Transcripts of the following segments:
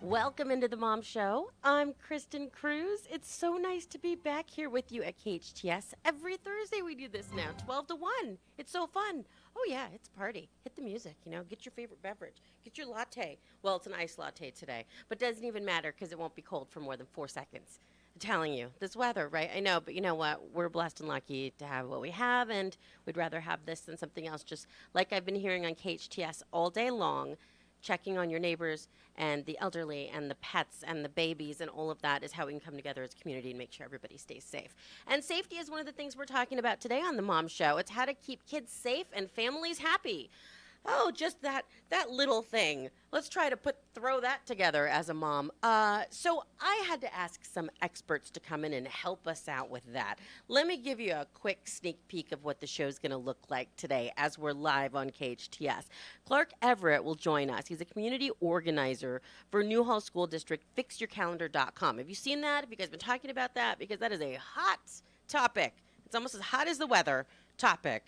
Welcome into the Mom Show. I'm Kristin Cruz. It's so nice to be back here with you at KHTS. Every Thursday we do this now, 12 to 1. It's so fun. Oh, yeah, it's a party. Hit the music, get your favorite beverage. Get your latte. Well, it's an iced latte today, but doesn't even matter because it won't be cold for more than 4 seconds. I'm telling you, this weather, right? I know, but you know what? We're blessed and lucky to have what we have, and we'd rather have this than something else. Just like I've been hearing on KHTS all day long, checking on your neighbors and the elderly and the pets and the babies and all of that is how we can come together as a community and make sure everybody stays safe. And safety is one of the things we're talking about today on the Mom Show. It's how to keep kids safe and families happy. Oh, just that little thing. Let's try to throw that together as a mom. So I had to ask some experts to come in and help us out with that. Let me give you a quick sneak peek of what the show's going to look like today as we're live on KHTS. Clark Everett will join us. He's a community organizer for Newhall School District. FixYourCalendar.com. Have you seen that? Have you guys been talking about that? Because that is a hot topic. It's almost as hot as the weather topic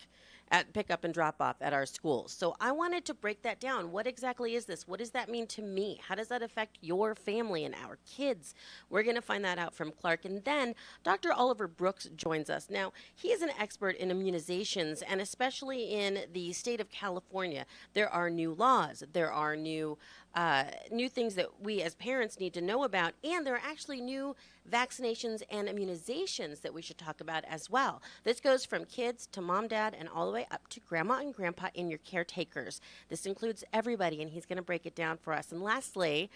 at pick up and drop off at our schools. So I wanted to break that down. What exactly is this? What does that mean to me? How does that affect your family and our kids? We're going to find that out from Clark. And then Dr. Oliver Brooks joins us. Now, he is an expert in immunizations, and especially in the state of California, there are new laws. There are new things that we as parents need to know about, and there are actually new vaccinations and immunizations that we should talk about as well. This goes from kids to mom, dad, and all the way up to grandma and grandpa and your caretakers. This includes everybody, and he's going to break it down for us. And lastly,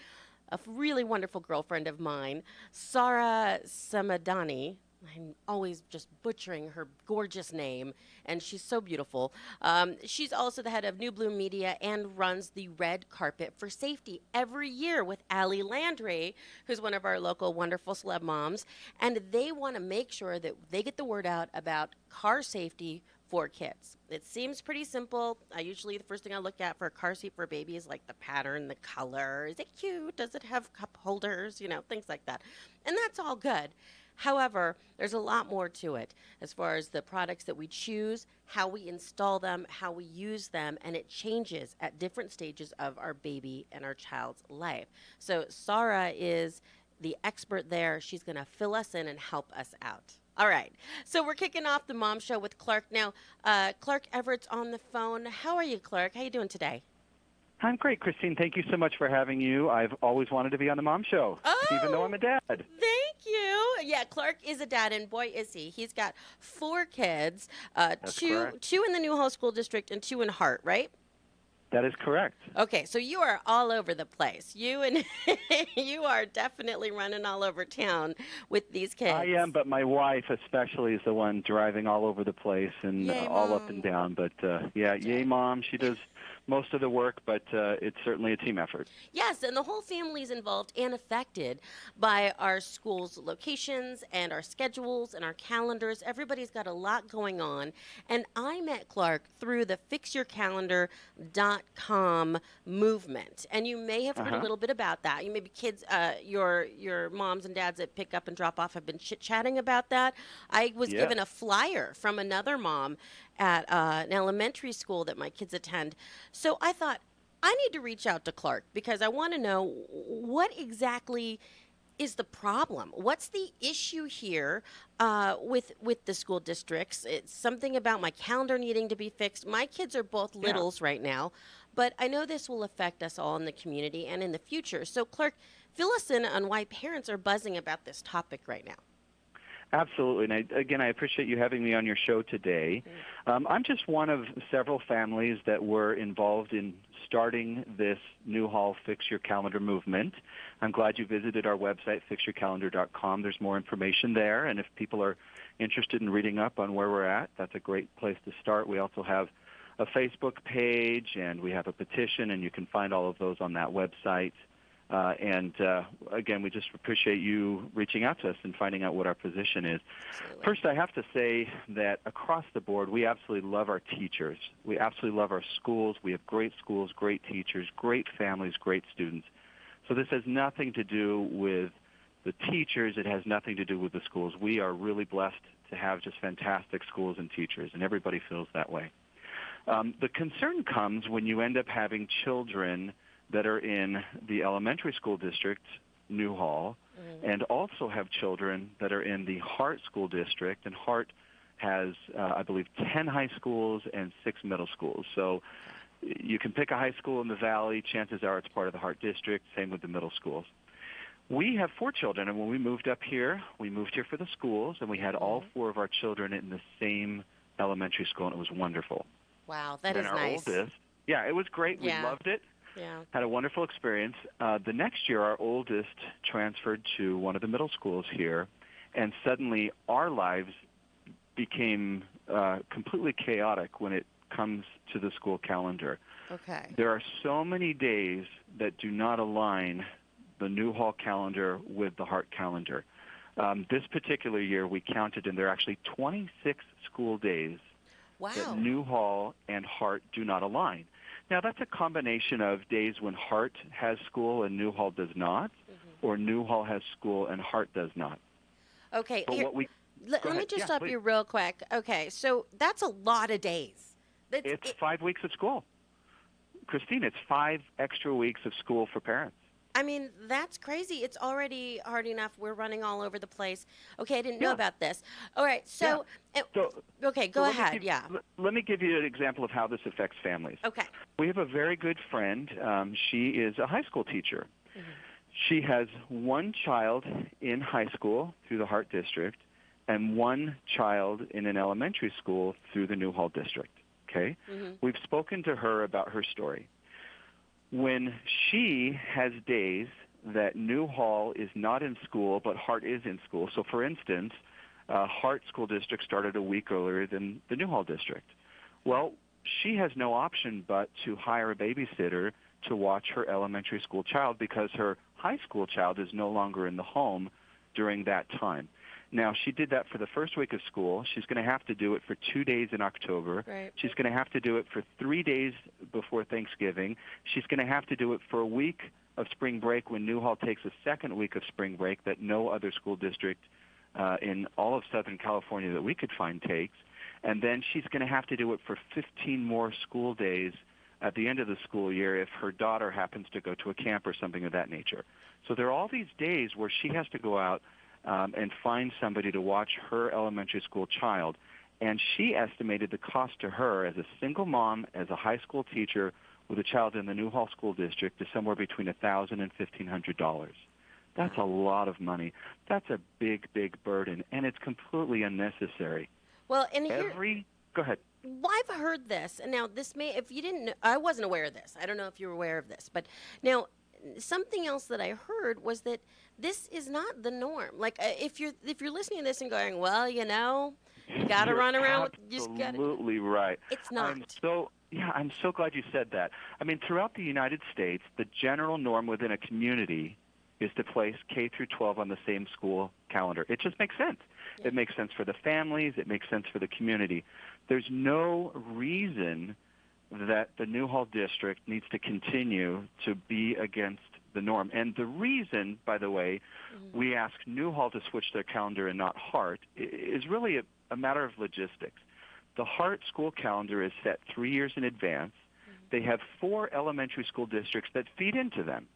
a really wonderful girlfriend of mine, Sarah Samadani. I'm always just butchering her gorgeous name, and she's so beautiful. She's also the head of New Bloom Media and runs the Red Carpet for Safety every year with Allie Landry, who's one of our local wonderful celeb moms. And they want to make sure that they get the word out about car safety for kids. It seems pretty simple. The first thing I look at for a car seat for a baby is like the pattern, the color. Is it cute? Does it have cup holders? Things like that. And that's all good. However, there's a lot more to it as far as the products that we choose, how we install them, how we use them, and it changes at different stages of our baby and our child's life. So Sarah is the expert there. She's going to fill us in and help us out. All right. So we're kicking off the Mom Show with Clark. Now, Clark Everett's on the phone. How are you, Clark? How you doing today? I'm great, Christine. Thank you so much for having you. I've always wanted to be on the Mom Show, even though I'm a dad. Thank you. Yeah, Clark is a dad, and boy, is he. He's got 4 kids, two in the Newhall School District and 2 in Hart, right? That is correct. Okay, so you are all over the place. You are definitely running all over town with these kids. I am, but my wife especially is the one driving all over the place and Yay, all Mom. up and down. But yay, Mom. She does most of the work, but it's certainly a team effort. Yes, and the whole family is involved and affected by our school's locations and our schedules and our calendars. Everybody's got a lot going on. And I met Clark through the FixYourCalendar.com movement. And you may have heard a little bit about that. You maybe kids, your moms and dads that pick up and drop off have been chit-chatting about that. I was given a flyer from another mom at an elementary school that my kids attend. So I thought, I need to reach out to Clark because I want to know what exactly is the problem. What's the issue here with the school districts? It's something about my calendar needing to be fixed. My kids are both littles right now, but I know this will affect us all in the community and in the future. So Clark, fill us in on why parents are buzzing about this topic right now. Absolutely. And I appreciate you having me on your show today. I'm just one of several families that were involved in starting this Newhall Fix Your Calendar movement. I'm glad you visited our website, fixyourcalendar.com. There's more information there. And if people are interested in reading up on where we're at, that's a great place to start. We also have a Facebook page, and we have a petition, and you can find all of those on that website. Again, we just appreciate you reaching out to us and finding out what our position is. Absolutely. First, I have to say that across the board, we absolutely love our teachers. We absolutely love our schools. We have great schools, great teachers, great families, great students. So this has nothing to do with the teachers. It has nothing to do with the schools. We are really blessed to have just fantastic schools and teachers, and everybody feels that way. The concern comes when you end up having children that are in the elementary school district, Newhall, and also have children that are in the Hart School District, and Hart has, I believe, 10 high schools and 6 middle schools. So you can pick a high school in the valley. Chances are it's part of the Hart District. Same with the middle schools. We have 4 children, and when we moved up here, we moved here for the schools, and we had all 4 of our children in the same elementary school, and it was wonderful. Wow, that and is our nice. oldest, yeah, it was great. Yeah. We loved it. Yeah. Had a wonderful experience. The next year, our oldest transferred to one of the middle schools here, and suddenly our lives became completely chaotic when it comes to the school calendar. Okay. There are so many days that do not align the Newhall calendar with the Hart calendar. This particular year, we counted, and there are actually 26 school days that Newhall and Hart do not align. Now, that's a combination of days when Hart has school and Newhall does not, or Newhall has school and Hart does not. Okay. But Here, what we let me just stop please. you real quick. Okay, so that's a lot of days. It's 5 weeks of school. Christine, it's 5 extra weeks of school for parents. I mean, that's crazy. It's already hard enough. We're running all over the place. Okay, I didn't know about this. All right, so, okay, go ahead. Let me give you an example of how this affects families. Okay. We have a very good friend. She is a high school teacher. She has 1 child in high school through the Hart District and 1 child in an elementary school through the Newhall District. Okay? We've spoken to her about her story. When she has days that Newhall is not in school but Hart is in school, so for instance, Hart School District started a week earlier than the Newhall District. Well, she has no option but to hire a babysitter to watch her elementary school child because her high school child is no longer in the home during that time. Now, she did that for the first week of school. She's going to have to do it for 2 days in October. Right. She's going to have to do it for 3 days before Thanksgiving. She's going to have to do it for a week of spring break when Newhall takes a second week of spring break that no other school district in all of Southern California that we could find takes. And then she's going to have to do it for 15 more school days at the end of the school year if her daughter happens to go to a camp or something of that nature. So there are all these days where she has to go out and find somebody to watch her elementary school child. And she estimated the cost to her as a single mom, as a high school teacher with a child in the Newhall School District is somewhere between $1,000 and $1,500. That's a lot of money. That's a big, big burden, and it's completely unnecessary. Well, and Go ahead. Well, I've heard this, and now this may, if you didn't know, I wasn't aware of this. I don't know if you were aware of this, but now something else that I heard was that this is not the norm. Like if you're listening to this and going, well, you got to run around with absolutely right. It's not. I'm so glad you said that. I mean, throughout the United States, the general norm within a community is to place K through 12 on the same school calendar. It just makes sense. Yeah. It makes sense for the families. It makes sense for the community. There's no reason that the Newhall District needs to continue to be against the norm. And the reason, by the way, we ask Newhall to switch their calendar and not Hart is really a matter of logistics. The Hart school calendar is set 3 years in advance. They have 4 elementary school districts that feed into them.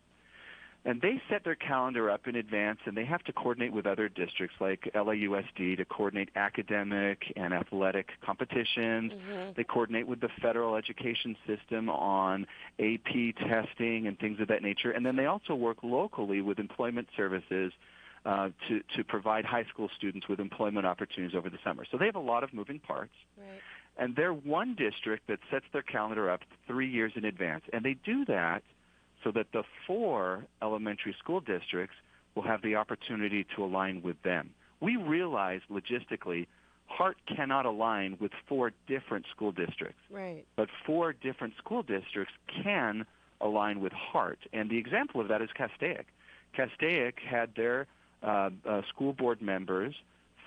And they set their calendar up in advance, and they have to coordinate with other districts like LAUSD to coordinate academic and athletic competitions. They coordinate with the federal education system on AP testing and things of that nature. And then they also work locally with employment services to provide high school students with employment opportunities over the summer. So they have a lot of moving parts. Right. And they're one district that sets their calendar up 3 years in advance. And they do that so that the 4 elementary school districts will have the opportunity to align with them. We realize logistically Hart cannot align with 4 different school districts. Right. But 4 different school districts can align with Hart. And the example of that is Castaic. Castaic had their school board members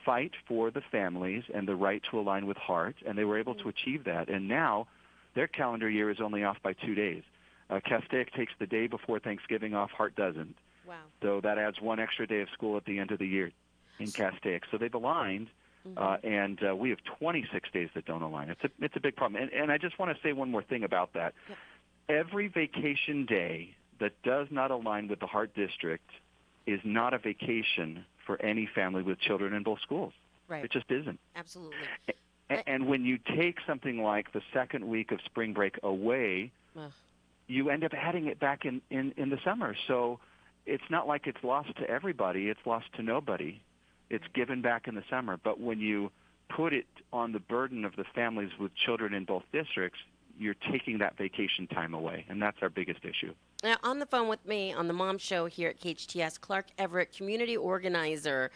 fight for the families and the right to align with Hart, and they were able to achieve that. And now their calendar year is only off by 2 days. Castaic takes the day before Thanksgiving off. Hart doesn't. Wow. So that adds 1 extra day of school at the end of the year in Castaic. So they've aligned, and we have 26 days that don't align. It's a big problem. And I just want to say one more thing about that. Yeah. Every vacation day that does not align with the Heart District is not a vacation for any family with children in both schools. Right. It just isn't. Absolutely. And when you take something like the second week of spring break away, Ugh. you end up adding it back in the summer. So it's not like it's lost to everybody. It's lost to nobody. It's given back in the summer. But when you put it on the burden of the families with children in both districts, you're taking that vacation time away, and that's our biggest issue. Now, on the phone with me on the Mom Show here at KHTS, Clark Everett, community organizer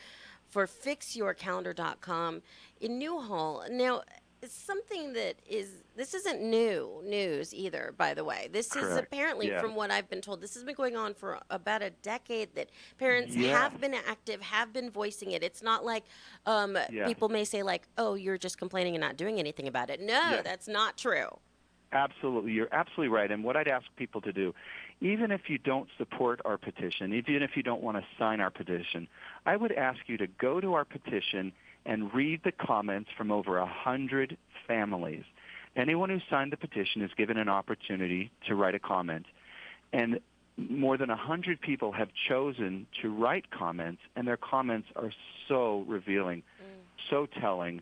for FixYourCalendar.com in Newhall. Now, it's something this isn't new news either, by the way. This is Correct. apparently, Yeah. from what I've been told, this has been going on for about a decade, that parents Yeah. have been active, have been voicing it. It's not like Yeah. people may say, like, oh, you're just complaining and not doing anything about it. No, Yeah. that's not true. Absolutely. You're absolutely right. And what I'd ask people to do, even if you don't support our petition, even if you don't want to sign our petition, I would ask you to go to our petition and read the comments from over 100 families. Anyone who signed the petition is given an opportunity to write a comment. And more than 100 people have chosen to write comments, and their comments are so revealing, so telling.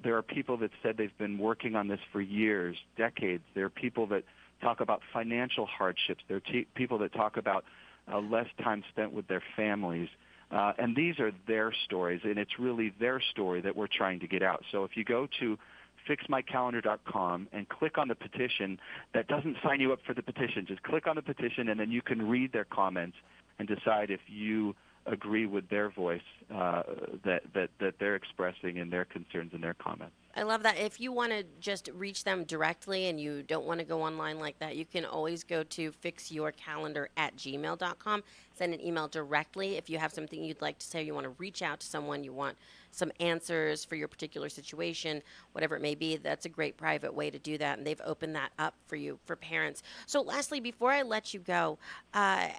There are people that said they've been working on this for years, decades. There are people that talk about financial hardships. There are people that talk about less time spent with their families. And these are their stories, and it's really their story that we're trying to get out. So if you go to fixmycalendar.com and click on the petition, that doesn't sign you up for the petition. Just click on the petition, and then you can read their comments and decide if you agree with their voice that they're expressing in their concerns and their comments. I love that. If you want to just reach them directly and you don't want to go online like that, you can always go to fixyourcalendar@gmail.com. Send an email directly. If you have something you'd like to say, you want to reach out to someone, you want some answers for your particular situation, whatever it may be, that's a great private way to do that. And they've opened that up for you, for parents. So lastly, before I let you go, I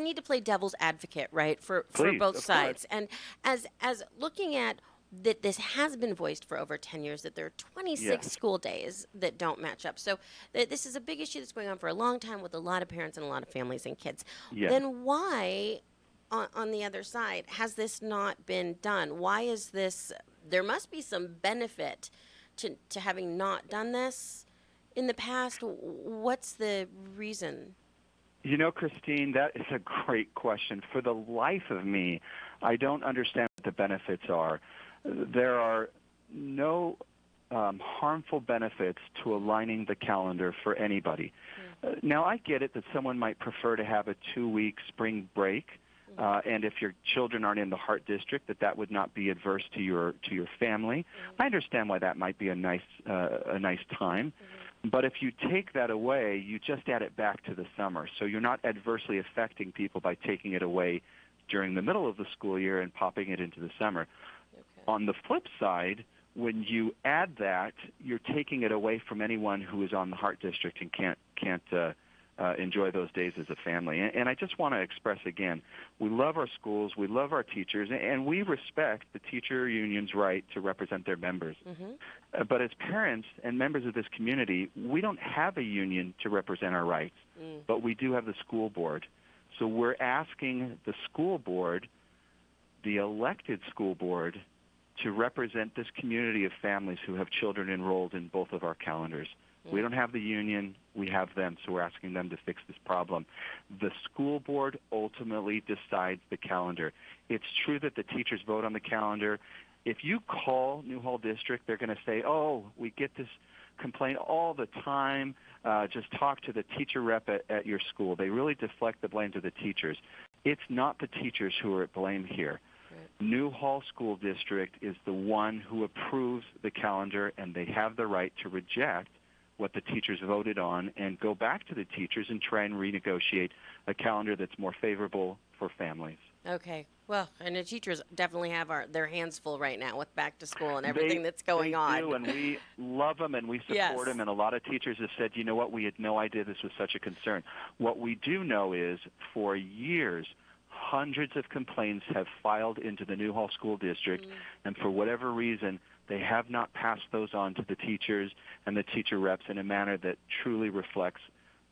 need to play devil's advocate, right, for Please, both of sides. course. And as looking at that, this has been voiced for over 10 years, that there are 26 Yes. school days that don't match up. So this is a big issue that's going on for a long time with a lot of parents and a lot of families and kids. Yes. Then why, on the other side, has this not been done? Why is this? There must be some benefit to having not done this in the past. What's the reason? You know, Christine, that is a great question. For the life of me, I don't understand what the benefits are. There are no harmful benefits to aligning the calendar for anybody. Now, I get it that someone might prefer to have a 2-week spring break, and if your children aren't in the Heart District, that would not be adverse to your family. I understand why that might be a nice time. But if you take that away, you just add it back to the summer. So you're not adversely affecting people by taking it away during the middle of the school year and popping it into the summer. Okay. On the flip side, when you add that, you're taking it away from anyone who is on the Heart District and can't enjoy those days as a family. And I just want to express again, we love our schools, we love our teachers, and we respect the teacher union's right to represent their members. But as parents and members of this community, we don't have a union to represent our rights, but we do have the school board. So we're asking the school board, the elected school board, to represent this community of families who have children enrolled in both of our calendars. We don't have the union, we have them, so we're asking them to fix this problem. The school board ultimately decides the calendar. It's true that the teachers vote on the calendar. If you call Newhall District, they're going to say, oh, we get this complaint all the time, just talk to the teacher rep at your school. They really deflect the blame to the teachers. It's not the teachers who are at blame here. Newhall School District is the one who approves the calendar, and they have the right to reject what the teachers voted on and go back to the teachers and try and renegotiate a calendar that's more favorable for families. Okay. Well, and the teachers definitely have their hands full right now with back to school and everything that's going on. They do, and we love them and we support them. And a lot of teachers have said, you know what, we had no idea this was such a concern. What we do know is for years, hundreds of complaints have filed into the Newhall School District, and for whatever reason, they have not passed those on to the teachers and the teacher reps in a manner that truly reflects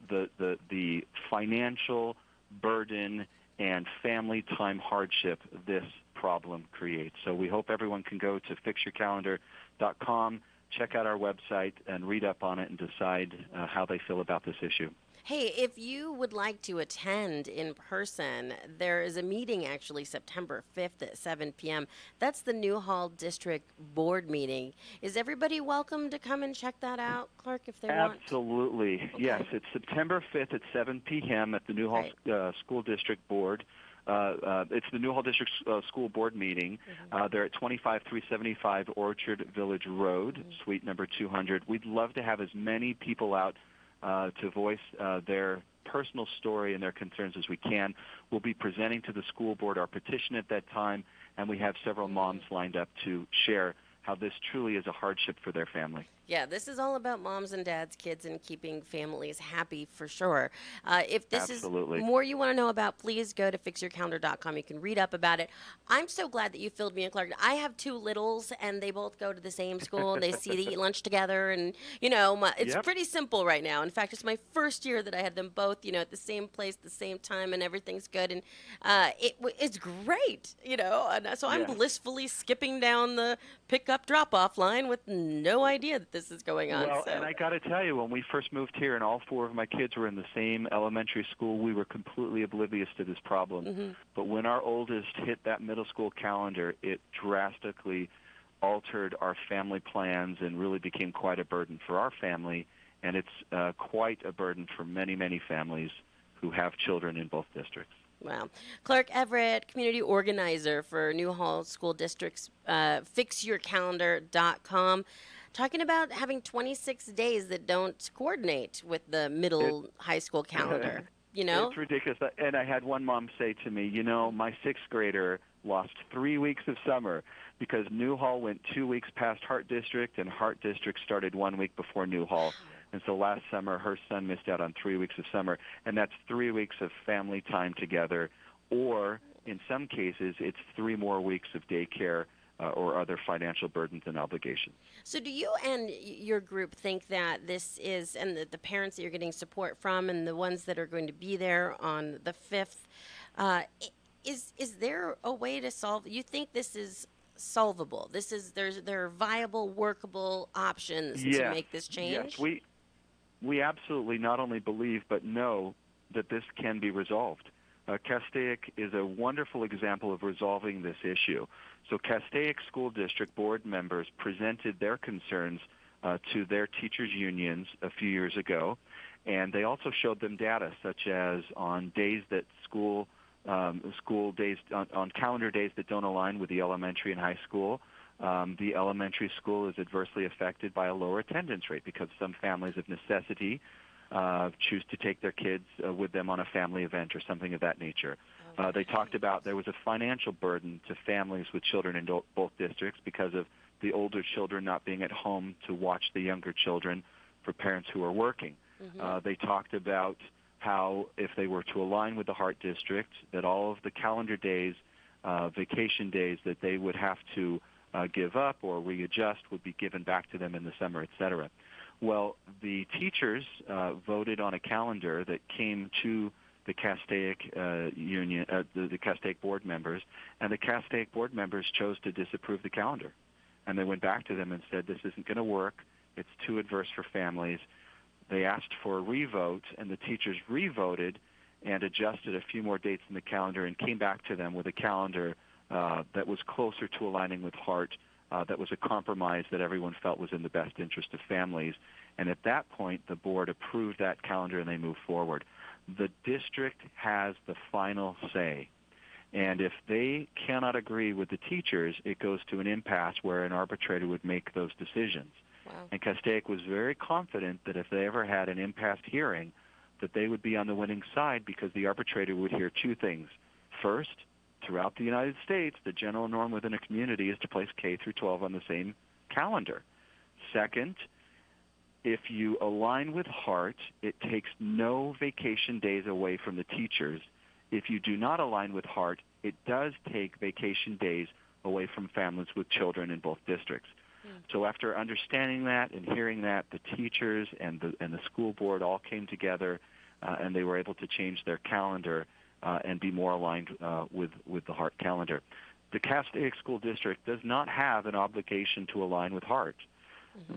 the financial burden and family time hardship this problem creates. So we hope everyone can go to fixyourcalendar.com, check out our website, and read up on it and decide how they feel about this issue. Hey, if you would like to attend in person, there is a meeting actually September 5th at 7 p.m. That's the Newhall District Board meeting. Is everybody welcome to come and check that out, Clark, if they want? Absolutely. Okay. Yes, it's September 5th at 7 p.m. at the Newhall School District Board. It's the Newhall District School Board meeting. They're at 25375 Orchard Village Road, suite number 200. We'd love to have as many people out to voice their personal story and their concerns as we can. We'll be presenting to the school board our petition at that time, and we have several moms lined up to share how this truly is a hardship for their family. Yeah, this is all about moms and dads, kids, and keeping families happy for sure. If this Absolutely. is more you want to know about, please go to fixyourcalendar.com. You can read up about it. I'm so glad that you filled me in, Clark. I have two littles, and they both go to the same school, and they eat lunch together. And, it's pretty simple right now. In fact, it's my first year that I had them both, at the same place, the same time, and everything's good. And it's great, And so I'm blissfully skipping down the pick-up, drop-off line with no idea that this is going on. Well, and I got to tell you, when we first moved here and all four of my kids were in the same elementary school, we were completely oblivious to this problem. But when our oldest hit that middle school calendar, it drastically altered our family plans and really became quite a burden for our family. And it's quite a burden for many, many families who have children in both districts. Wow. Clark Everett, community organizer for Newhall School District's fixyourcalendar.com, talking about having 26 days that don't coordinate with the high school calendar. It's ridiculous. And I had one mom say to me, my sixth grader lost 3 weeks of summer because Newhall went 2 weeks past Hart District and Hart District started 1 week before Newhall. And so last summer, her son missed out on 3 weeks of summer, and that's 3 weeks of family time together. Or in some cases, it's 3 more weeks of daycare or other financial burdens and obligations. So do you and your group think that this is, and the parents that you're getting support from and the ones that are going to be there on the 5th, is there a way to solve? You think this is solvable? There are viable, workable options to make this change? Yes, we absolutely not only believe but know that this can be resolved. Castaic is a wonderful example of resolving this issue. So Castaic School District board members presented their concerns to their teachers' unions a few years ago, and they also showed them data such as on days that school days, on calendar days that don't align with the elementary and high school, the elementary school is adversely affected by a lower attendance rate because some families of necessity choose to take their kids with them on a family event or something of that nature. They talked about there was a financial burden to families with children in both districts because of the older children not being at home to watch the younger children for parents who are working. They talked about how if they were to align with the Hart District, that all of the calendar days, vacation days that they would have to give up or readjust would be given back to them in the summer, et cetera. Well, the teachers voted on a calendar that came to the Castaic union, the Castaic board members, and the Castaic board members chose to disapprove the calendar. And they went back to them and said, this isn't going to work. It's too adverse for families. They asked for a revote, and the teachers revoted and adjusted a few more dates in the calendar and came back to them with a calendar that was closer to aligning with Hart, that was a compromise that everyone felt was in the best interest of families. And at that point, the board approved that calendar and they moved forward. The district has the final say. And if they cannot agree with the teachers, it goes to an impasse where an arbitrator would make those decisions. Wow. And Castaic was very confident that if they ever had an impasse hearing, that they would be on the winning side because the arbitrator would hear two things. First, throughout the United States, the general norm within a community is to place K through 12 on the same calendar. Second, if you align with Hart, it takes no vacation days away from the teachers. If you do not align with Hart, it does take vacation days away from families with children in both districts. So after understanding that and hearing that, the teachers and the school board all came together, and they were able to change their calendar and be more aligned with the Heart calendar. The Castaic School District does not have an obligation to align with Heart.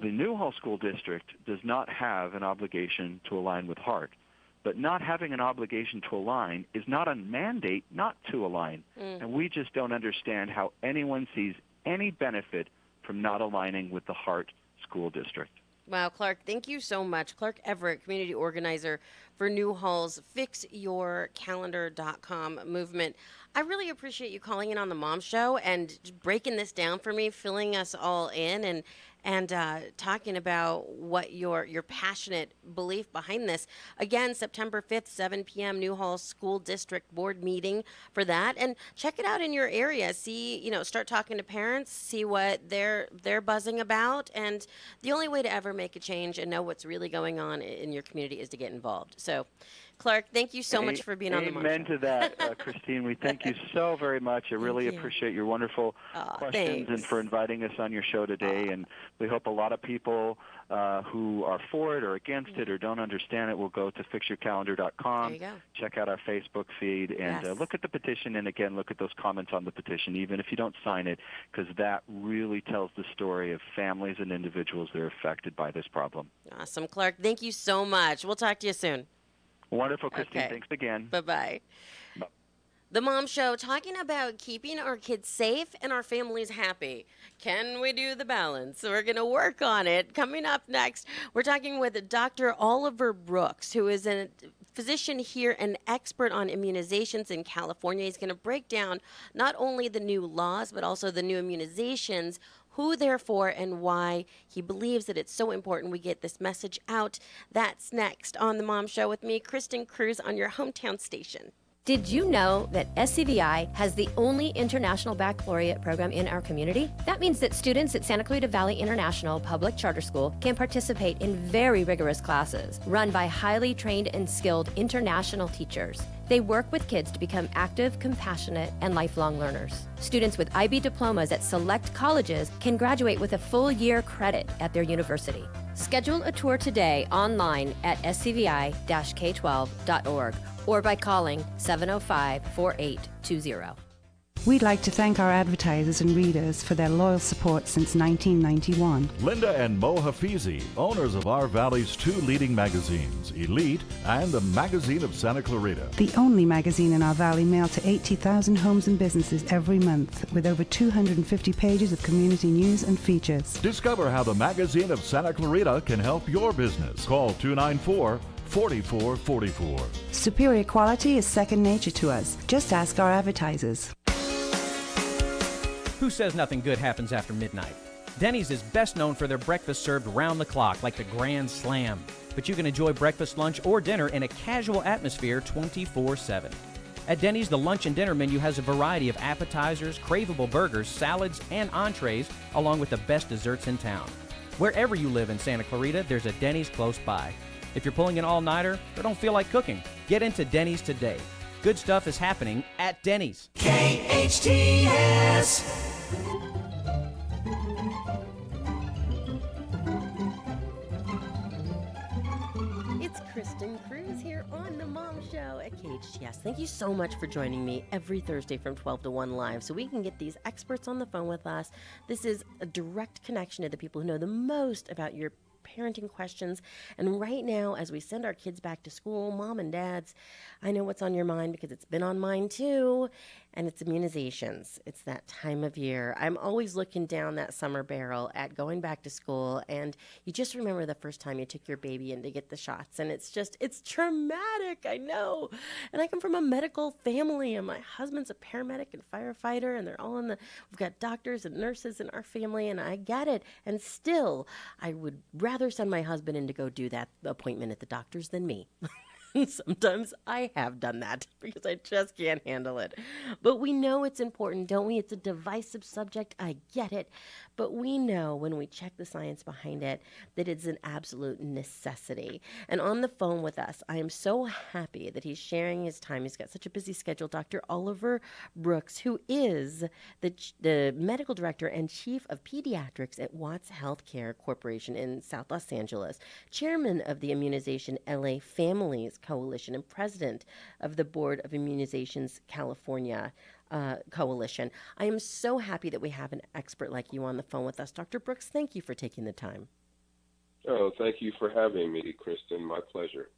The Newhall School District does not have an obligation to align with Heart. But not having an obligation to align is not a mandate not to align. And we just don't understand how anyone sees any benefit from not aligning with the Heart School District. Wow, Clark, thank you so much. Clark Everett, community organizer for Newhall's FixYourCalendar.com movement. I really appreciate you calling in on the Mom Show and breaking this down for me, filling us all in, and talking about what your passionate belief behind this. Again, September 5th, 7 p.m., Newhall School District Board meeting for that. And check it out in your area. See, start talking to parents, see what they're buzzing about. And the only way to ever make a change and know what's really going on in your community is to get involved. So, Clark, thank you so much for being on the Mom Show. Amen to that, Christine. We thank you so very much. I really appreciate your wonderful questions and for inviting us on your show today. And we hope a lot of people who are for it or against it or don't understand it will go to fixyourcalendar.com, check out our Facebook feed, and look at the petition. And, again, look at those comments on the petition, even if you don't sign it, because that really tells the story of families and individuals that are affected by this problem. Awesome. Clark, thank you so much. We'll talk to you soon. Wonderful, Christine. Thanks again. Bye-bye. The Mom Show, talking about keeping our kids safe and our families happy. Can we do the balance? We're going to work on it. Coming up next, we're talking with Dr. Oliver Brooks, who is a physician here and expert on immunizations in California. He's going to break down not only the new laws, but also the new immunizations, who they're for, and why he believes that it's so important we get this message out. That's next on The Mom Show with me, Kristin Cruz, on your hometown station. Did you know that SCVI has the only international baccalaureate program in our community? That means that students at Santa Clarita Valley International Public Charter School can participate in very rigorous classes run by highly trained and skilled international teachers. They work with kids to become active, compassionate, and lifelong learners. Students with IB diplomas at select colleges can graduate with a full year credit at their university. Schedule a tour today online at scvi-k12.org or by calling 705-4820. We'd like to thank our advertisers and readers for their loyal support since 1991. Linda and Mo Hafizi, owners of our Valley's two leading magazines, Elite and the Magazine of Santa Clarita. The only magazine in our valley mailed to 80,000 homes and businesses every month, with over 250 pages of community news and features. Discover how the Magazine of Santa Clarita can help your business. Call 294-4444. Superior quality is second nature to us. Just ask our advertisers. Who says nothing good happens after midnight? Denny's is best known for their breakfast served round the clock, like the Grand Slam. But you can enjoy breakfast, lunch, or dinner in a casual atmosphere 24/7. At Denny's, the lunch and dinner menu has a variety of appetizers, craveable burgers, salads, and entrees, along with the best desserts in town. Wherever you live in Santa Clarita, there's a Denny's close by. If you're pulling an all-nighter or don't feel like cooking, get into Denny's today. Good stuff is happening at Denny's. KHTS. It's Kristin Cruz here on The Mom Show at KHTS. Thank you so much for joining me every Thursday from 12 to 1 live so we can get these experts on the phone with us. This is a direct connection to the people who know the most about your parenting questions. And right now, as we send our kids back to school, mom and dads, I know what's on your mind because it's been on mine too, and it's immunizations. It's that time of year. I'm always looking down that summer barrel at going back to school, and you just remember the first time you took your baby in to get the shots, and it's traumatic, I know. And I come from a medical family, and my husband's a paramedic and firefighter, and they're all we've got doctors and nurses in our family, and I get it. And still, I would rather send my husband in to go do that appointment at the doctor's than me. Sometimes I have done that because I just can't handle it. But we know it's important, don't we? It's a divisive subject. I get it. But we know when we check the science behind it that it's an absolute necessity. And on the phone with us, I am so happy that he's sharing his time. He's got such a busy schedule. Dr. Oliver Brooks, who is the medical director and chief of pediatrics at Watts Healthcare Corporation in South Los Angeles, chairman of the Immunization LA Families Coalition, and president of the Board of Immunizations California Coalition. I am so happy that we have an expert like you on the phone with us. Dr. Brooks, thank you for taking the time. Oh, thank you for having me, Kristin. My pleasure.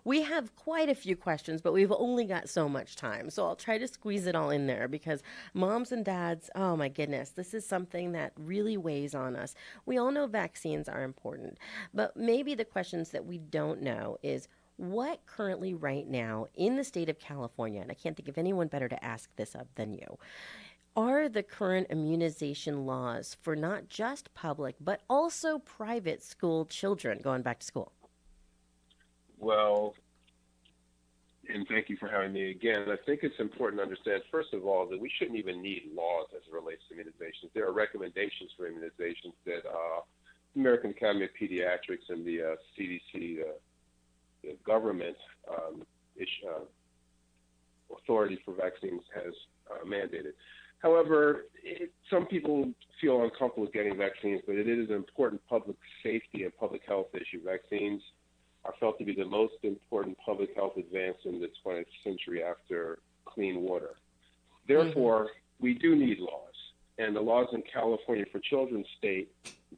We have quite a few questions, but we've only got so much time. So I'll try to squeeze it all in there because moms and dads, oh my goodness, this is something that really weighs on us. We all know vaccines are important, but maybe the questions that we don't know is what currently right now in the state of California, and I can't think of anyone better to ask this of than you, are the current immunization laws for not just public, but also private school children going back to school? Well, and thank you for having me again. I think it's important to understand, first of all, that we shouldn't even need laws as it relates to immunizations. There are recommendations for immunizations that American Academy of Pediatrics and the CDC, the government authority for vaccines, has mandated. However, some people feel uncomfortable with getting vaccines, but it is an important public safety and public health issue. Vaccines are felt to be the most important public health advance in the 20th century after clean water. Therefore, we do need laws. And the laws in California for children state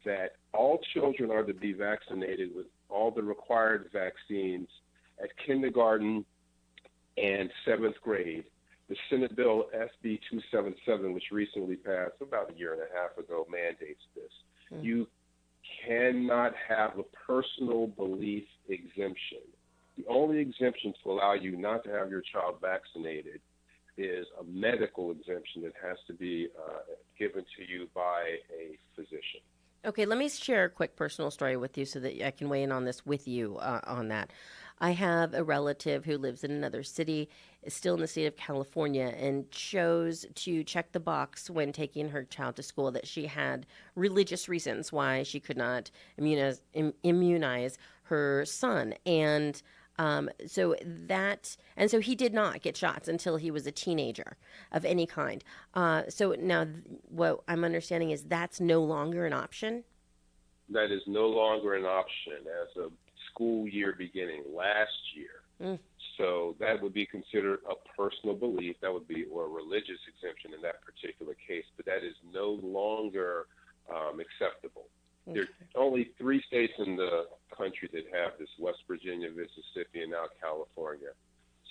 that all children are to be vaccinated with all the required vaccines at kindergarten and 7th grade. The Senate Bill SB 277, which recently passed about a year and a half ago, mandates this. You cannot have a personal belief exemption. The only exemption to allow you not to have your child vaccinated is a medical exemption that has to be given to you by a physician. Okay, let me share a quick personal story with you so that I can weigh in on this with you on that. I have a relative who lives in another city, is still in the state of California, and chose to check the box when taking her child to school that she had religious reasons why she could not immunize her son. And so he did not get shots until he was a teenager of any kind. So now what I'm understanding is that's no longer an option? That is no longer an option as of school year beginning last year. So that would be considered a personal belief. That would be, or a religious exemption in that particular case, but that is no longer acceptable. Okay. There are only 3 states in the country that have this: West Virginia, Mississippi, and now California.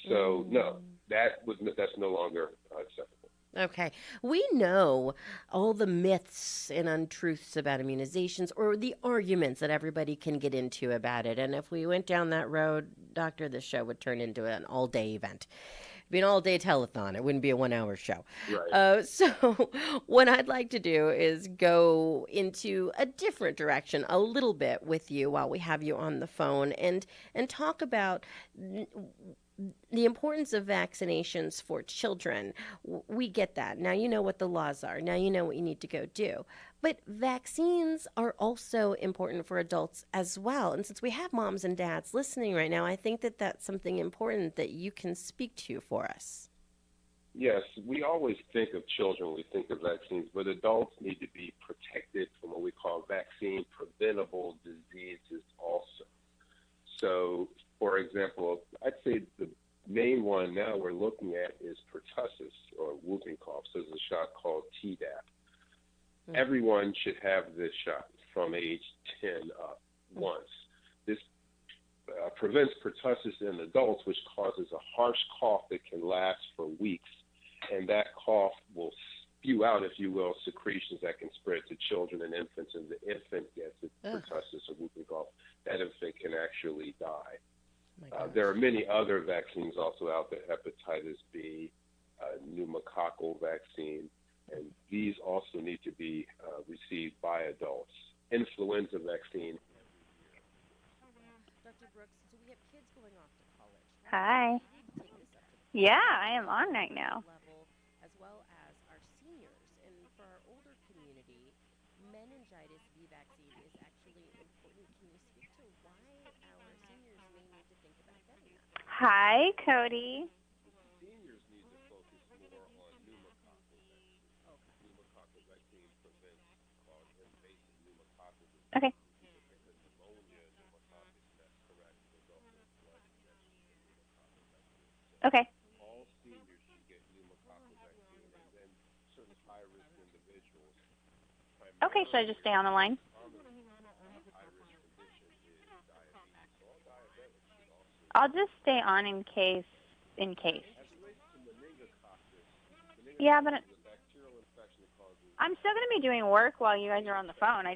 So no, that's no longer acceptable. Okay. We know all the myths and untruths about immunizations, or the arguments that everybody can get into about it. And if we went down that road, Doctor, this show would turn into an all-day event. It'd be an all-day telethon. It wouldn't be a 1-hour show. Right. So what I'd like to do is go into a different direction a little bit with you while we have you on the phone and talk about the importance of vaccinations for children. We get that. Now you know what the laws are. Now you know what you need to go do. But vaccines are also important for adults as well. And since we have moms and dads listening right now, I think that that's something important that you can speak to for us. Yes, we always think of children when we think of vaccines, but adults need to be protected from what we call vaccine preventable diseases also. So, for example, I'd say the main one now we're looking at is pertussis, or whooping cough. So there's a shot called Tdap. Everyone should have this shot from age 10 up once. This prevents pertussis in adults, which causes a harsh cough that can last for weeks. And that cough will spew out, if you will, secretions that can spread to children and infants. And the infant gets pertussis or whooping cough, that infant can actually die. There are many other vaccines also out there: hepatitis B, pneumococcal vaccine, and these also need to be received by adults. Influenza vaccine. Dr. Brooks, so we have kids going off to college. Hi. Yeah, I am on right now. Level, as well as our seniors. And for our older community, meningitis B vaccine is actually important. Can you speak to why our seniors may need to think about getting that? Hi, Cody. Seniors need to focus more on pneumococcal vaccine. Pneumococcal vaccine prevents invasive pneumococcal disease. Okay. Pneumonia, pneumococcus, and that's correct. There's also blood infections from pneumococcal vaccine. So Okay. all seniors should get pneumococcal vaccine, and then certain high-risk individuals. Okay, should I just stay on the line? High-risk condition is diabetes. So all diabetics should also. I'll just stay on in case. As relates to meningococcus, Yeah, but is a bacterial infection that causes. I'm still going to be doing work while you guys are on the phone. I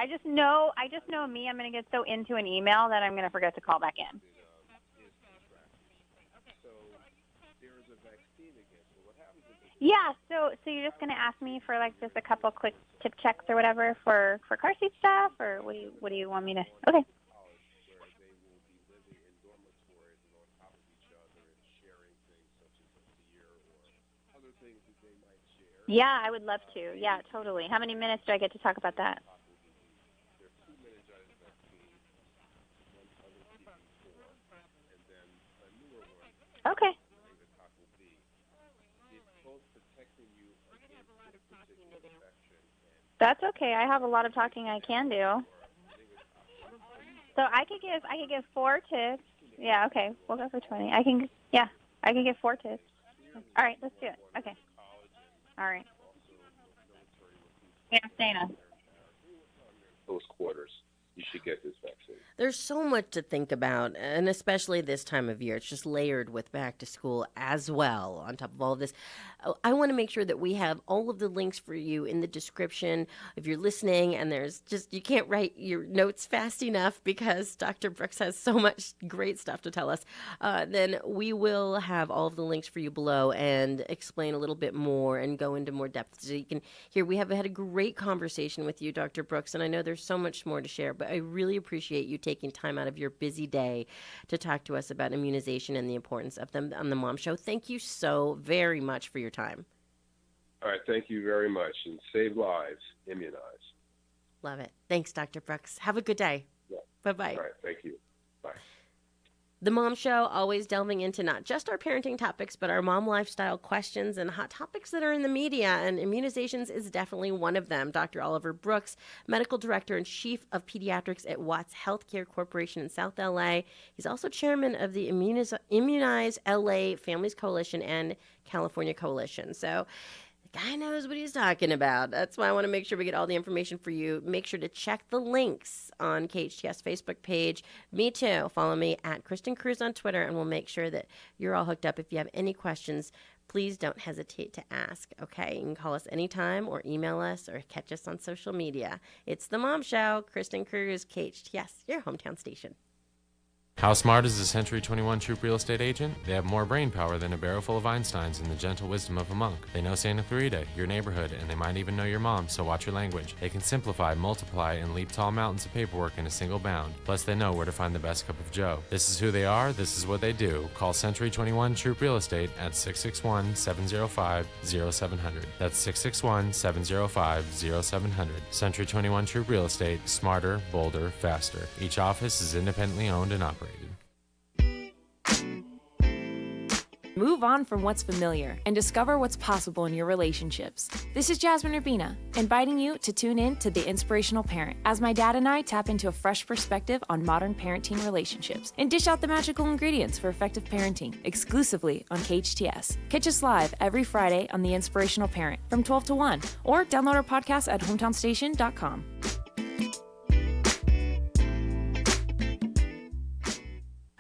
just know me. I'm going to get so into an email that I'm going to forget to call back in. So there is a vaccine against it. What happens if Yeah, so you're just going to ask me for like just a couple quick tip checks or whatever for car seat stuff, or what do you want me to? Okay. college where they will be living in dormitories and on top of each other and sharing things such as a beer or other things that they might share? Yeah, I would love to. Yeah, totally. How many minutes do I get to talk about that? There are two meningitis vaccines, one other TB4, and then a newer one. Okay. Meningococcal B. It's both protecting you against this particular infection and That's okay. I have a lot of talking I can do. So I could give 4 tips. Yeah, okay. We'll go for 20. I can give 4 tips. All right, let's do it. Okay. All right. Yeah, I'm staying on. close quarters. You should get this vaccine. There's so much to think about, and especially this time of year. It's just layered with back to school as well on top of all of this. I want to make sure that we have all of the links for you in the description if you're listening, and there's just, you can't write your notes fast enough because Dr. Brooks has so much great stuff to tell us. Then we will have all of the links for you below and explain a little bit more and go into more depth so you can hear. We have had a great conversation with you, Dr. Brooks, and I know there's so much more to share, but I really appreciate you taking time out of your busy day to talk to us about immunization and the importance of them on the Mom Show. Thank you so very much for your time. All right, thank you very much. And save lives, immunize. Love it. Thanks, Dr. Brooks. Have a good day. Yeah. Bye-bye. All right, thank you. Bye. The Mom Show, always delving into not just our parenting topics, but our mom lifestyle questions and hot topics that are in the media, and immunizations is definitely one of them. Dr. Oliver Brooks, Medical Director and Chief of Pediatrics at Watts Healthcare Corporation in South LA. He's also chairman of the Immunize LA Families Coalition and California Coalition. So the guy knows what he's talking about. That's why I want to make sure we get all the information for you. Make sure to check the links on KHTS Facebook page. Me too. Follow me at Kristin Cruz on Twitter, and we'll make sure that you're all hooked up. If you have any questions, please don't hesitate to ask, okay? You can call us anytime or email us or catch us on social media. It's The Mom Show. Kristin Cruz, KHTS, your hometown station. How smart is a Century 21 Troop real estate agent? They have more brain power than a barrel full of Einsteins and the gentle wisdom of a monk. They know Santa Clarita, your neighborhood, and they might even know your mom, so watch your language. They can simplify, multiply, and leap tall mountains of paperwork in a single bound. Plus, they know where to find the best cup of joe. This is who they are, this is what they do. Call Century 21 Troop Real Estate at 661-705-0700. That's 661-705-0700. Century 21 Troop Real Estate, smarter, bolder, faster. Each office is independently owned and operated. Move on from what's familiar and discover what's possible in your relationships. This is Jasmine Urbina, inviting you to tune in to The Inspirational Parent as my dad and I tap into a fresh perspective on modern parenting relationships and dish out the magical ingredients for effective parenting exclusively on KHTS. Catch us live every Friday on The Inspirational Parent from 12 to 1 or download our podcast at hometownstation.com.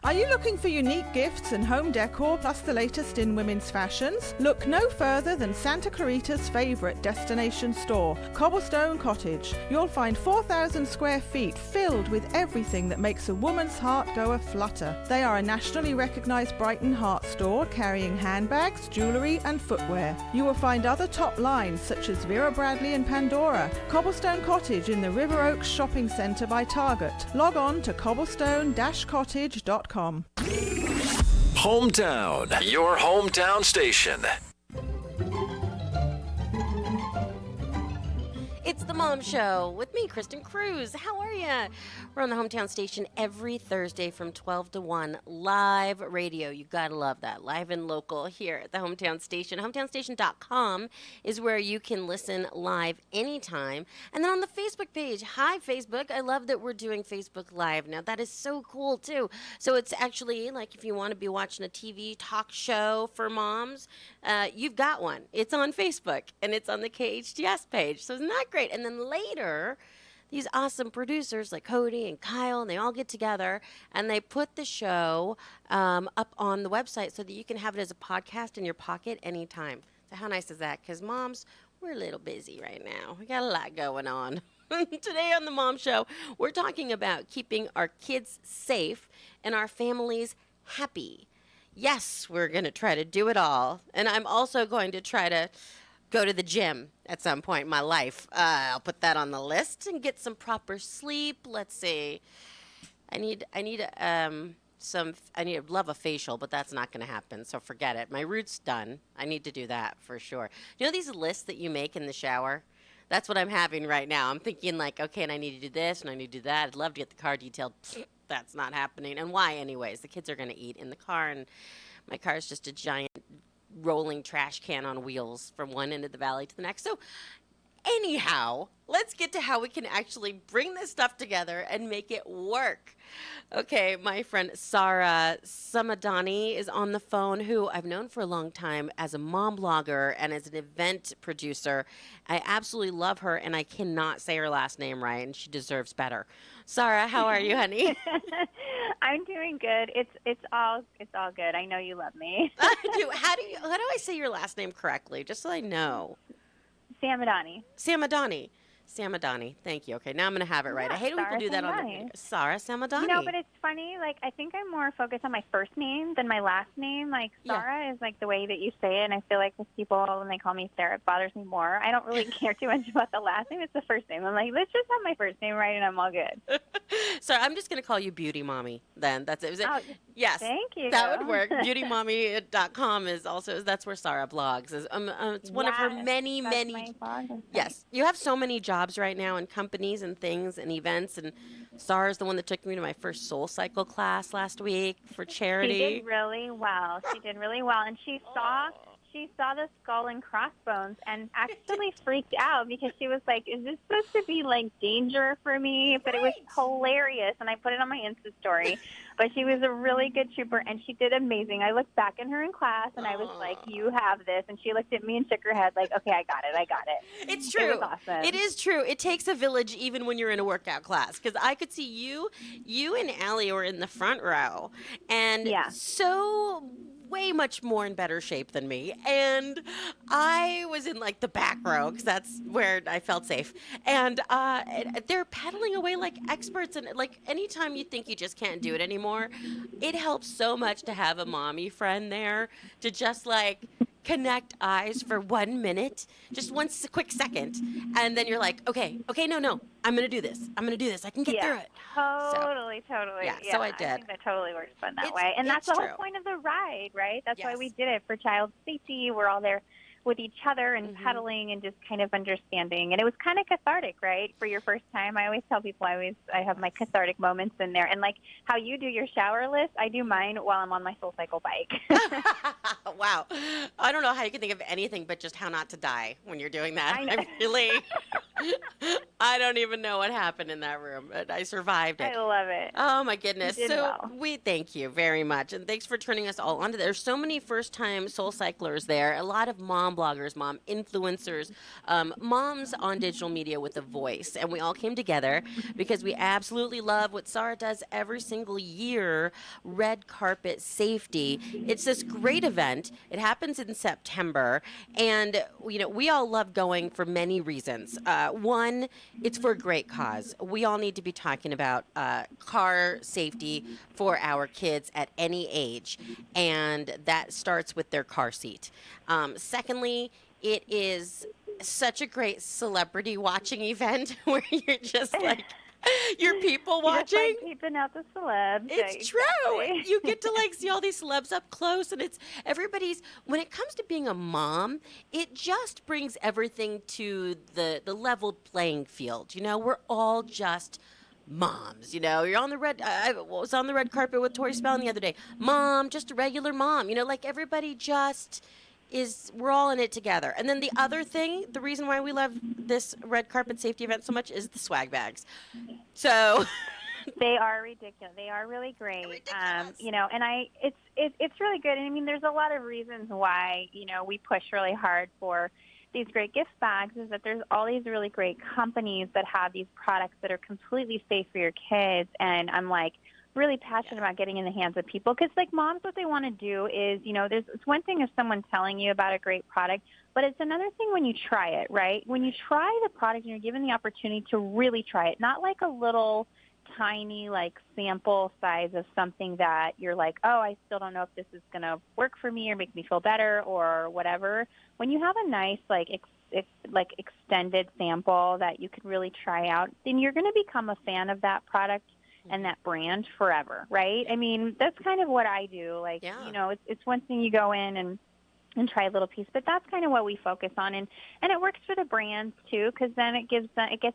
Are you looking for unique gifts and home decor plus the latest in women's fashions? Look no further than Santa Clarita's favorite destination store, Cobblestone Cottage. You'll find 4,000 square feet filled with everything that makes a woman's heart go a-flutter. They are a nationally recognized Brighton Heart store carrying handbags, jewelry and footwear. You will find other top lines such as Vera Bradley and Pandora. Cobblestone Cottage in the River Oaks Shopping Centre by Target. Log on to cobblestone-cottage.com. Hometown, your hometown station. It's the Mom Show with me, Kristin Cruz. How are you? We're on the Hometown Station every Thursday from 12 to 1. Live radio. You got to love that. Live and local here at the Hometown Station. HometownStation.com is where you can listen live anytime. And then on the Facebook page. Hi, Facebook. I love that we're doing Facebook Live now. That is so cool, too. So it's actually like if you want to be watching a TV talk show for moms, you've got one. It's on Facebook, and it's on the KHTS page. So isn't that great? And then later, these awesome producers like Cody and Kyle, and they all get together, and they put the show up on the website so that you can have it as a podcast in your pocket anytime. So how nice is that? Because moms, we're a little busy right now. We got a lot going on. Today on the Mom Show, we're talking about keeping our kids safe and our families happy. Yes, we're going to try to do it all. And I'm also going to try to go to the gym at some point in my life. I'll put that on the list and get some proper sleep. Let's see. I need to love a facial, but that's not going to happen. So forget it. My root's done. I need to do that for sure. You know these lists that you make in the shower? That's what I'm having right now. I'm thinking like, okay, and I need to do this and I need to do that. I'd love to get the car detailed. That's not happening. And why anyways? The kids are going to eat in the car, and my car is just a giant rolling trash can on wheels from one end of the valley to the next. So anyhow, let's get to how we can actually bring this stuff together and make it work. Okay, my friend Sarah Samadani is on the phone, who I've known for a long time as a mom blogger and as an event producer. I absolutely love her, and I cannot say her last name right, and she deserves better. Sarah, how are you, honey? I'm doing good. It's all good. I know you love me. I do. How do I say your last name correctly, just so I know? Samadani. Samadani. Thank you. Okay, now I'm going to have it right. I hate when people do that on the video. Sarah Samadani. You know, but it's funny. Like, I think I'm more focused on my first name than my last name. Like, Sarah is like the way that you say it, and I feel like with people, when they call me Sarah, it bothers me more. I don't really care too much about the last name. It's the first name. I'm like, let's just have my first name right, and I'm all good. So I'm just going to call you Beauty Mommy then. That's it. Yes. Thank you. That would work. BeautyMommy.com that's where Sarah blogs. It's one of her many. Yes. You have so many jobs right now and companies and things and events, and Sarah's the one that took me to my first Soul Cycle class last week for charity. She did really well. And she saw the skull and crossbones and actually freaked out because she was like, is this supposed to be like danger for me? But it was hilarious, and I put it on my Insta story. But she was a really good trooper, and she did amazing. I looked back at her in class, and I was like, you have this. And she looked at me and shook her head like, okay, I got it. It's true. It was awesome. It is true. It takes a village even when you're in a workout class, because I could see you and Allie were in the front row, and so way much more in better shape than me, and I was in like the back row because that's where I felt safe, and they're pedaling away like experts, and like anytime you think you just can't do it anymore, it helps so much to have a mommy friend there to just like connect eyes for 1 minute, just one quick second, and then you're like, okay, no, I'm gonna do this. I can get through it. Totally. Yeah, so I did. I think that totally works fun that way, and that's the whole point of the ride, right? That's why we did it, for child safety. We're all there with each other and pedaling and just kind of understanding. And it was kind of cathartic, right? For your first time, I always tell people I have my cathartic moments in there. And like how you do your shower list, I do mine while I'm on my Soul Cycle bike. Wow. I don't know how you can think of anything but just how not to die when you're doing that. I don't even know what happened in that room, but I survived it. I love it. Oh, my goodness. You did well. We thank you very much. And thanks for turning us all onto that. There's so many first-time Soul Cyclers there, a lot of mom bloggers, mom influencers, moms on digital media with a voice. And we all came together because we absolutely love what Sarah does every single year, Red Carpet Safety. It's this great event. It happens in September. And, you know, we all love going for many reasons. One, it's for a great cause. We all need to be talking about car safety for our kids at any age. And that starts with their car seat. Secondly, it is such a great celebrity watching event where you're just like You're people You just watching. like peeping out the celebs. It's Yeah, true. exactly. You get to like see all these celebs up close, and it's everybody's. When it comes to being a mom, it just brings everything to the leveled playing field. You know, we're all just moms. You know, you're on the red. I was on the red carpet with Tori Spelling the other day. Mom, just a regular mom. You know, like everybody just is. We're all in it together. And then the other thing, the reason why we love this red carpet safety event so much is the swag bags. So. They are ridiculous. They are really great. You know, and it's really good. And I mean, there's a lot of reasons why, you know, we push really hard for these great gift bags is that there's all these really great companies that have these products that are completely safe for your kids. And I'm like really passionate about getting in the hands of people because like moms, what they want to do is, you know, it's one thing if someone's telling you about a great product, but it's another thing when you try it, right? When you try the product and you're given the opportunity to really try it, not like a little tiny like sample size of something that you're like, oh, I still don't know if this is going to work for me or make me feel better or whatever. When you have a nice like extended sample that you can really try out, then you're going to become a fan of that product and that brand forever, right? I mean, that's kind of what I do. Like, you know, it's one thing you go in and try a little piece, but that's kind of what we focus on, and it works for the brands too, because then it gets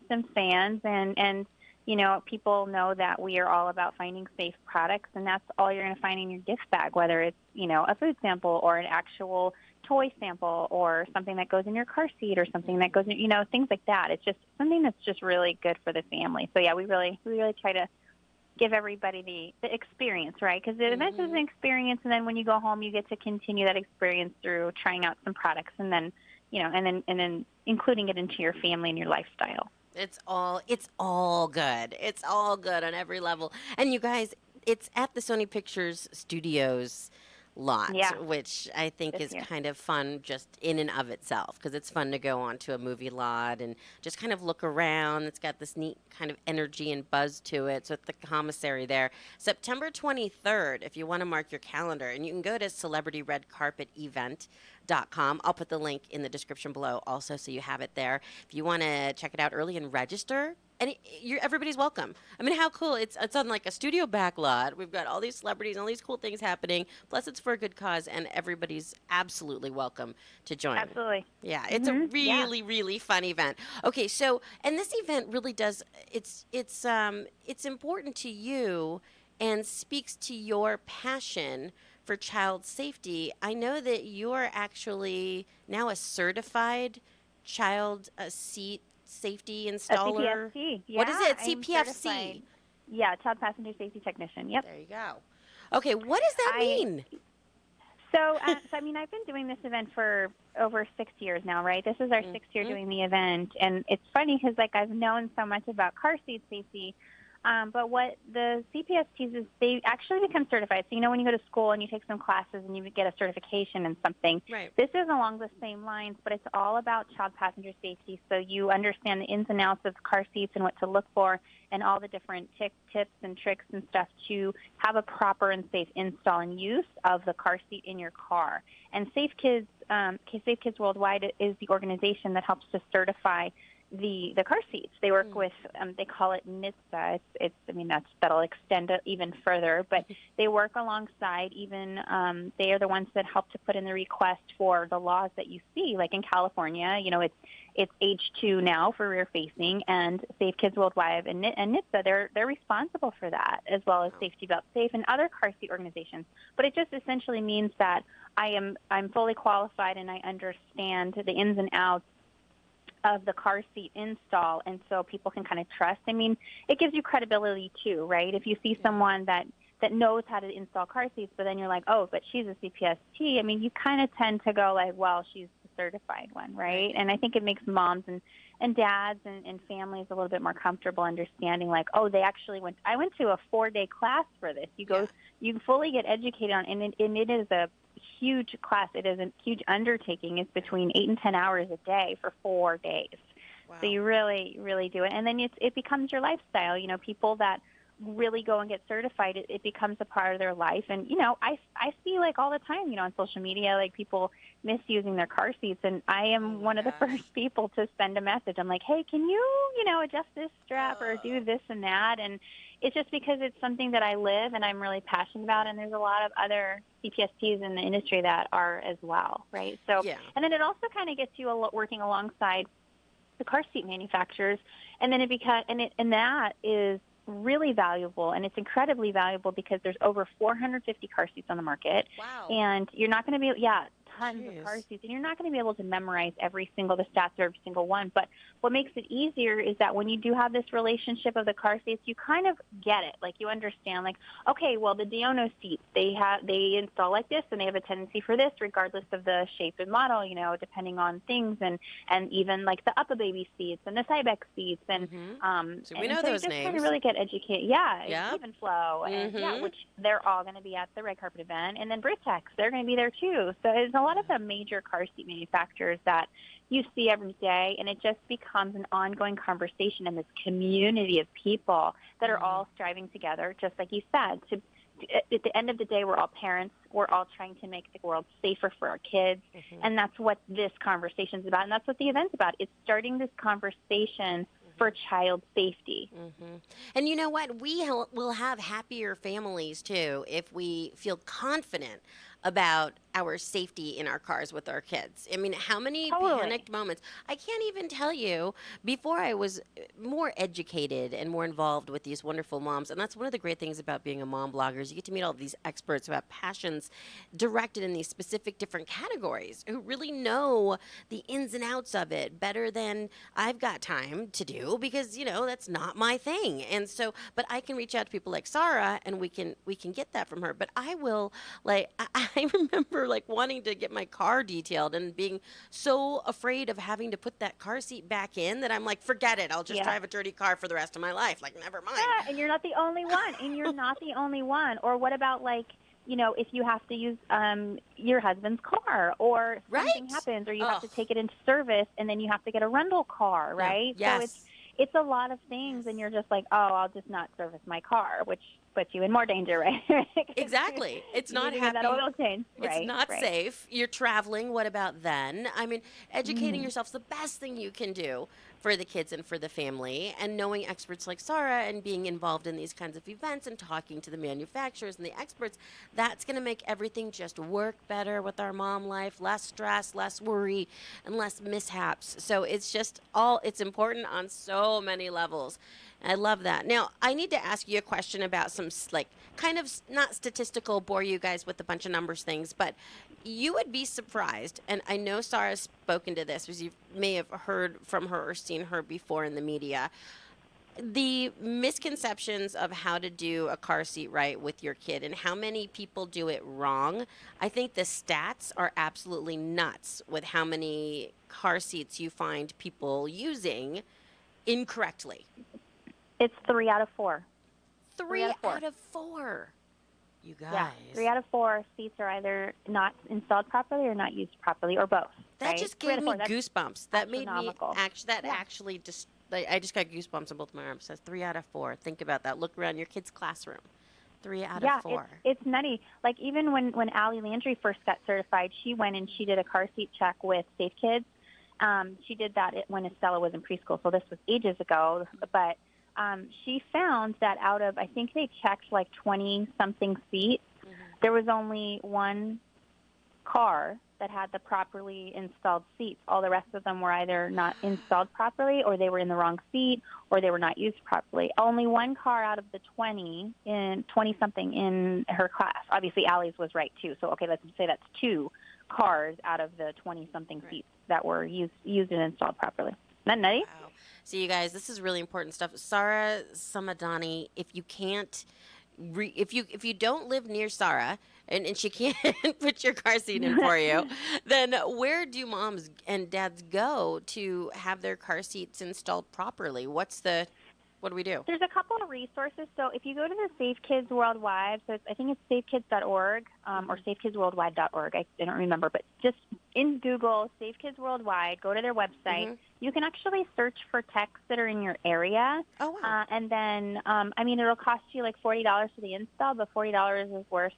them fans and you know, people know that we are all about finding safe products, and that's all you're going to find in your gift bag, whether it's, you know, a food sample or an actual toy sample or something that goes in your car seat or something that goes in, you know, things like that. It's just something that's just really good for the family. So, yeah, we really try to give everybody the experience, right? Because the event is an experience, and then when you go home, you get to continue that experience through trying out some products and then, you know, and then including it into your family and your lifestyle. It's all good. It's all good on every level. And you guys, it's at the Sony Pictures Studios lot, which I think is kind of fun just in and of itself, because it's fun to go onto a movie lot and just kind of look around. It's got this neat kind of energy and buzz to it. So at the commissary there, September 23rd, if you want to mark your calendar, and you can go to celebrityredcarpetevent.com. I'll put the link in the description below also so you have it there. If you want to check it out early and register, and everybody's welcome. I mean, how cool. It's on like a studio back lot. We've got all these celebrities and all these cool things happening. Plus, it's for a good cause, and everybody's absolutely welcome to join. Absolutely. Yeah, it's a really, really fun event. Okay, so, and this event really does, it's important to you and speaks to your passion for child safety. I know that you're actually now a certified child seat safety installer. A CPST. Yeah, what is it? I'm CPFC. certified. Yeah, child passenger safety technician. Yep. There you go. Okay, what does that mean? So, I mean, I've been doing this event for over 6 years now, right? This is our sixth year doing the event, and it's funny because, like, I've known so much about car seat safety, but what the CPSTs is, they actually become certified. So, you know, when you go to school and you take some classes and you get a certification in something, this is along the same lines, but it's all about child passenger safety. So you understand the ins and outs of car seats and what to look for and all the different tips and tricks and stuff to have a proper and safe install and use of the car seat in your car. And Safe Kids Worldwide is the organization that helps to certify the car seats. They work with, they call it NHTSA. That'll extend it even further, but they work alongside even, they are the ones that help to put in the request for the laws that you see. Like in California, you know, it's age 2 now for rear facing, and Safe Kids Worldwide and NHTSA, they're responsible for that, as well as Safety Belt Safe and other car seat organizations. But it just essentially means that I'm fully qualified and I understand the ins and outs of the car seat install, and so people can kind of trust. I mean, it gives you credibility too, right? If you see someone that knows how to install car seats, but then you're like, oh, but she's a CPST, I mean, you kind of tend to go like, well, she's the certified one, right? And I think it makes moms and dads and families a little bit more comfortable understanding like, oh, they actually I went to a 4-day class for this. You fully get educated on, and it is a huge class. It is a huge undertaking. It's between 8 and 10 hours a day for 4 days. Wow. So you really, really do it. And then it becomes your lifestyle. You know, people that really go and get certified, it becomes a part of their life. And, I see like all the time, on social media, like people misusing their car seats. And I am one of the first people to send a message. I'm like, hey, can you, adjust this strap or do this and that? And it's just because it's something that I live and I'm really passionate about. And there's a lot of other CPSTs in the industry that are as well, right? So, and then it also kind of gets you working alongside the car seat manufacturers. And then and that is really valuable, and it's incredibly valuable because there's over 450 car seats on the market. Wow. And you're not going to be, tons of car seats, and you're not going to be able to memorize the stats of every single one. But what makes it easier is that when you do have this relationship of the car seats, you kind of get it. Like, you understand, like, okay, well, the Diono seats, they install like this, and they have a tendency for this, regardless of the shape and model, depending on things, and even like the Upper Baby seats and the Cybex seats, and so we know those just names. Kind of really get educated. Even Flow, and which they're all going to be at the red carpet event, and then Britex, they're going to be there too. So there's a lot of the major car seat manufacturers that you see every day, and it just becomes an ongoing conversation in this community of people that are all striving together, just like you said. At the end of the day, we're all parents. We're all trying to make the world safer for our kids, and that's what this conversation is about, and that's what the event's about. It's starting this conversation for child safety. And you know what? We'll have happier families, too, if we feel confident about our safety in our cars with our kids. I mean, how many panicked moments? I can't even tell you. Before I was more educated and more involved with these wonderful moms, and that's one of the great things about being a mom blogger is you get to meet all these experts who have passions directed in these specific different categories, who really know the ins and outs of it better than I've got time to do, because that's not my thing. And so, but I can reach out to people like Sarah, and we can get that from her. But I will, like, I remember like wanting to get my car detailed and being so afraid of having to put that car seat back in that I'm like, forget it. I'll just drive a dirty car for the rest of my life. Like, never mind. Yeah, and you're not the only one. Or what about, like, if you have to use your husband's car, or something happens, or you have to take it into service, and then you have to get a rental car, right? Yes. So it's a lot of things, and you're just like, oh, I'll just not service my car, which puts you in more danger, right? Exactly. It's not happy. That oil change. It's not safe. You're traveling. What about then? I mean, educating yourself is the best thing you can do for the kids and for the family, and knowing experts like Sarah and being involved in these kinds of events and talking to the manufacturers and the experts, that's going to make everything just work better with our mom life, less stress, less worry, and less mishaps. So it's important on so many levels. I love that. Now, I need to ask you a question about some, like, kind of not statistical, bore you guys with a bunch of numbers things, but you would be surprised, and I know Sarah's spoken to this, because you may have heard from her or seen her before in the media, the misconceptions of how to do a car seat right with your kid and how many people do it wrong. I think the stats are absolutely nuts with how many car seats you find people using incorrectly. It's 3 out of 4. 3 out of 4. You guys. Yeah, 3 out of 4 seats are either not installed properly or not used properly, or both. That just gave me goosebumps. That made me actually just. I just got goosebumps on both my arms. It says 3 out of 4. Think about that. Look around your kid's classroom. 3 out of 4. It's nutty. Like, even when Allie Landry first got certified, she went and she did a car seat check with Safe Kids. She did that when Estella was in preschool, so this was ages ago. But she found that out of, I think they checked like 20-something seats, there was only one car that had the properly installed seats. All the rest of them were either not installed properly, or they were in the wrong seat, or they were not used properly. Only one car out of the 20-something in her class. Obviously, Allie's was right, too. So, okay, let's say that's 2 cars out of the 20-something seats that were used and installed properly. Isn't that nutty? Wow. So, you guys, this is really important stuff. Sarah Samadani, if you can't, if you don't live near Sarah, and she can't put your car seat in for you, then where do moms and dads go to have their car seats installed properly? What do we do? There's a couple of resources. So if you go to the Safe Kids Worldwide, so I think it's safekids.org or safekidsworldwide.org. I don't remember, but just in Google, Save Kids Worldwide, go to their website. Mm-hmm. You can actually search for techs that are in your area. Oh, wow. And then, it'll cost you like $40 for the install, but $40 is worth,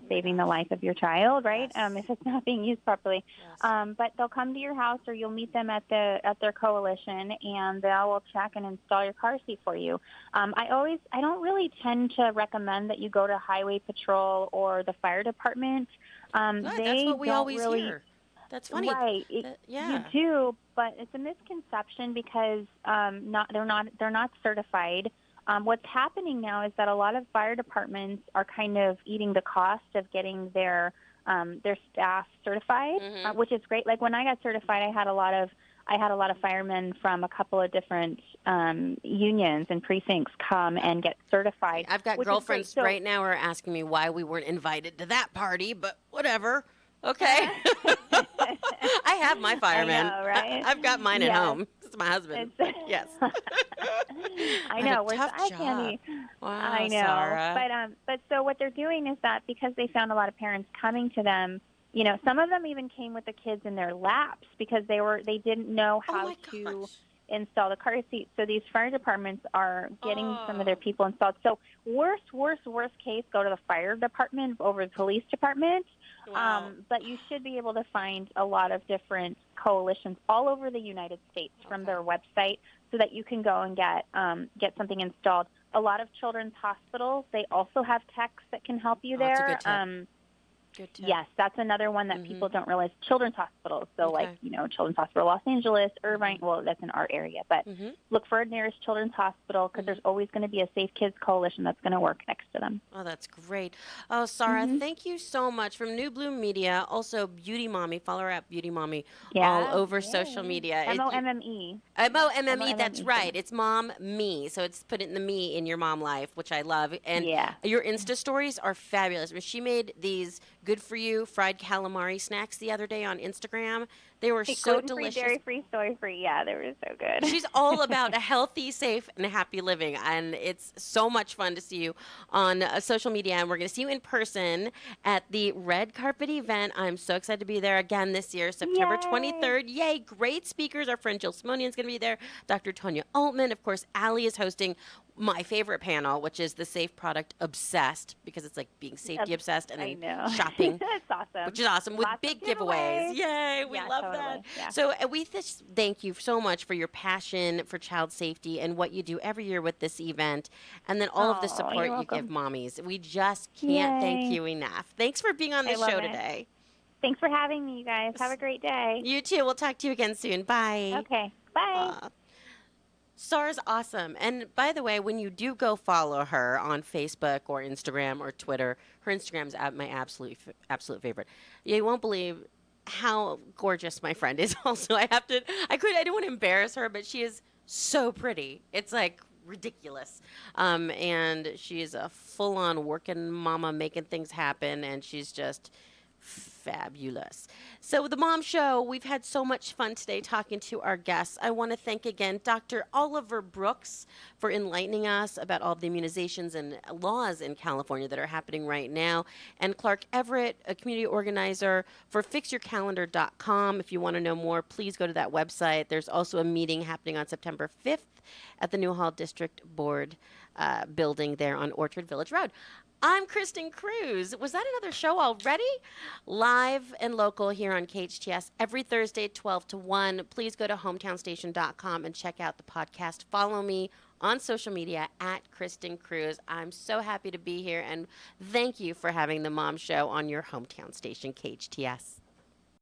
saving the life of your child, right? Yes. If it's not being used properly. Yes. But they'll come to your house, or you'll meet them at their coalition, and they will check and install your car seat for you. I don't really tend to recommend that you go to Highway Patrol or the fire department. That's what we always hear. That's funny. Right. Yeah. You do, but it's a misconception because they're not certified. What's happening now is that a lot of fire departments are kind of eating the cost of getting their staff certified, which is great. Like when I got certified, I had a lot of firemen from a couple of different unions and precincts come and get certified. I've got girlfriends right now who are asking me why we weren't invited to that party, but whatever. Okay. I have my firemen. I know, right? I've got mine at home. It's my husband. Yes. I know. What a tough I job. can't. Wow, I know. Sarah. But so what they're doing is that because they found a lot of parents coming to them, some of them even came with the kids in their laps because they didn't know how to install the car seat. So these fire departments are getting some of their people installed. So worst case, go to the fire department over the police department. Wow. But you should be able to find a lot of different coalitions all over the United States from their website so that you can go and get something installed. A lot of children's hospitals, they also have techs that can help you there. That's a good tip. Good tip. Yes, that's another one that people don't realize. Children's hospitals, so Children's Hospital Los Angeles, Irvine, well, that's in our area, but look for a nearest children's hospital because there's always going to be a Safe Kids Coalition that's going to work next to them. Oh, that's great. Oh, Sarah, thank you so much. From New Bloom Media, also Beauty Mommy, follow her at Beauty Mommy all over social media. MOMME. MOMME, that's right. It's Mom Me, so it's put it in the me in your mom life, which I love. And your Insta stories are fabulous. I mean, she made these good for you fried calamari snacks the other day on Instagram. They were so delicious. Dairy-free, soy-free. Yeah, they were so good. She's all about a healthy, safe, and happy living, and it's so much fun to see you on social media, and we're going to see you in person at the Red Carpet event. I'm so excited to be there again this year, September 23rd. Yay, great speakers. Our friend Jill Simonian is going to be there. Dr. Tonya Altman. Of course, Allie is hosting my favorite panel, which is the Safe Product Obsessed, because it's like being safety obsessed and then shopping. That's awesome. Which is awesome, with Lots big of giveaways. Yay, we love totally. that. Yeah. So we just thank you so much for your passion for child safety and what you do every year with this event, and then all of the support you give mommies. We just can't thank you enough. Thanks for being on the show today. Thanks for having me, you guys. Have a great day. You too. We'll talk to you again soon. Bye. Okay. Bye. Sarah's awesome. And by the way, when you do go follow her on Facebook or Instagram or Twitter, her Instagram's my absolute favorite. You won't believe how gorgeous my friend is. Also, I don't want to embarrass her, but she is so pretty. It's like ridiculous. And she is a full-on working mama making things happen, and she's just fabulous. So the Mom Show, we've had so much fun today talking to our guests. I want to thank again Dr. Oliver Brooks for enlightening us about all the immunizations and laws in California that are happening right now, and Clark Everett, a community organizer for fixyourcalendar.com. If you want to know more, please go to that website. There's also a meeting happening on September 5th at the Newhall District Board building there on Orchard Village Road. I'm Kristin Cruz. Was that another show already? Live and local here on KHTS every Thursday, 12 to 1. Please go to hometownstation.com and check out the podcast. Follow me on social media at Kristin Cruz. I'm so happy to be here, and thank you for having the Mom Show on your hometown station, KHTS.